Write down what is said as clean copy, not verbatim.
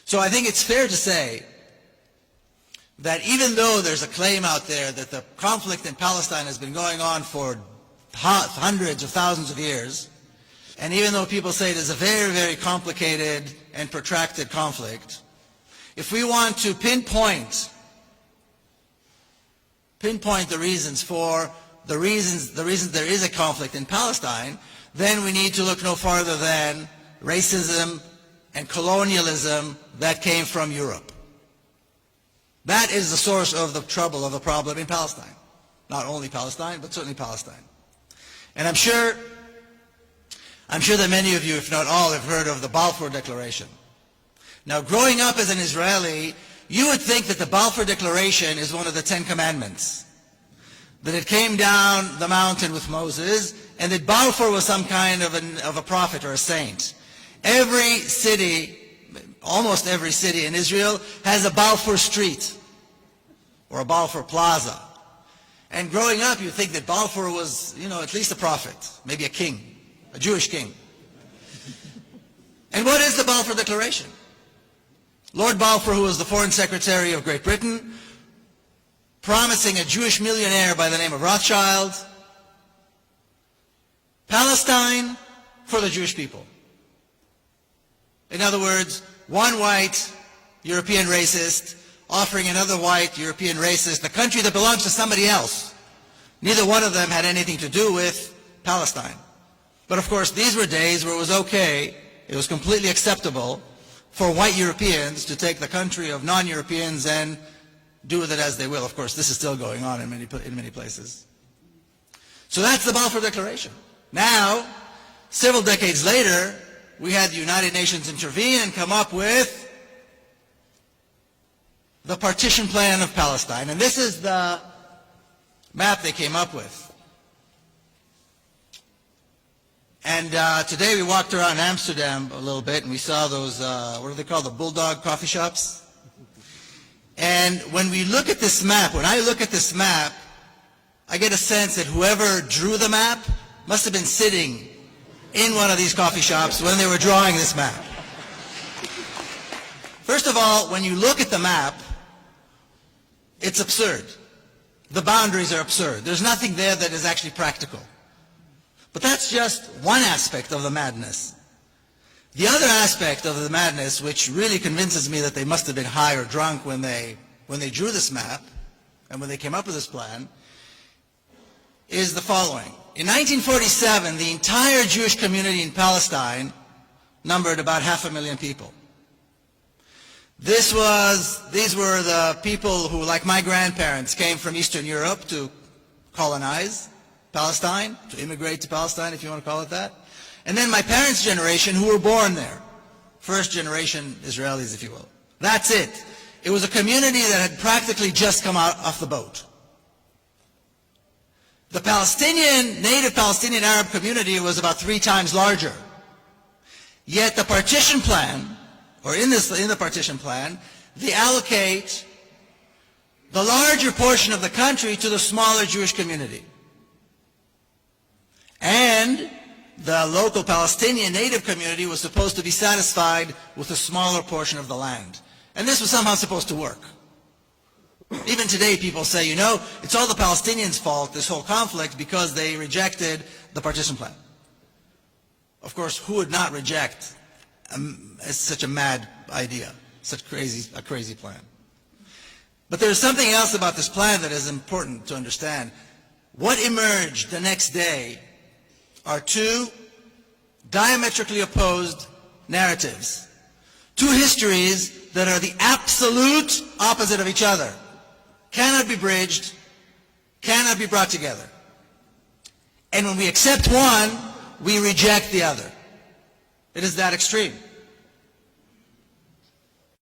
So I think it's fair to say that even though there's a claim out there that the conflict in Palestine has been going on for hundreds of thousands of years, and even though people say it is a very, very complicated and protracted conflict, if we want to pinpoint the reasons there is a conflict in Palestine, then we need to look no farther than racism and colonialism that came from Europe. That is the source of the trouble, of the problem in Palestine. Not only Palestine, but certainly Palestine. And I'm sure that many of you, if not all, have heard of the Balfour Declaration. Now, growing up as an Israeli, you would think that the Balfour Declaration is one of the 10 Commandments. That it came down the mountain with Moses, and that Balfour was some kind of a prophet or a saint. Every city, almost every city in Israel, has a Balfour Street or a Balfour Plaza. And growing up, you think that Balfour was, at least a prophet, maybe a king, a Jewish king. And what is the Balfour Declaration? Lord Balfour, who was the Foreign Secretary of Great Britain, promising a Jewish millionaire by the name of Rothschild, Palestine for the Jewish people. In other words, one white European racist offering another white European racist the country that belongs to somebody else. Neither one of them had anything to do with Palestine. But of course, these were days where it was okay, it was completely acceptable for white Europeans to take the country of non-Europeans and do with it as they will. Of course, this is still going on in many places. So that's the Balfour Declaration. Now, several decades later, we had the United Nations intervene and come up with the partition plan of Palestine. And this is the map they came up with. And today we walked around Amsterdam a little bit and we saw those, what are they called, the bulldog coffee shops? And when we look at this map, when I look at this map, I get a sense that whoever drew the map must have been sitting in one of these coffee shops when they were drawing this map. First of all, when you look at the map, it's absurd. The boundaries are absurd. There's nothing there that is actually practical. But that's just one aspect of the madness. The other aspect of the madness, which really convinces me that they must have been high or drunk when they drew this map and when they came up with this plan, is the following. In 1947, the entire Jewish community in Palestine numbered about 500,000 people. These were the people who, like my grandparents, came from Eastern Europe to colonize Palestine, to immigrate to Palestine, if you want to call it that. And then my parents' generation, who were born there. First generation Israelis, if you will. That's it. It was a community that had practically just come out off the boat. The native Palestinian Arab community was about 3 times larger. Yet the partition plan, or in the partition plan, they allocate the larger portion of the country to the smaller Jewish community. And the local Palestinian native community was supposed to be satisfied with a smaller portion of the land. And this was somehow supposed to work. Even today people say, it's all the Palestinians' fault, this whole conflict, because they rejected the partition plan. Of course, who would not reject such a mad idea, such a crazy plan? But there's something else about this plan that is important to understand. What emerged the next day are 2 diametrically opposed narratives. 2 histories that are the absolute opposite of each other. Cannot be bridged, cannot be brought together. And when we accept one, we reject the other. It is that extreme.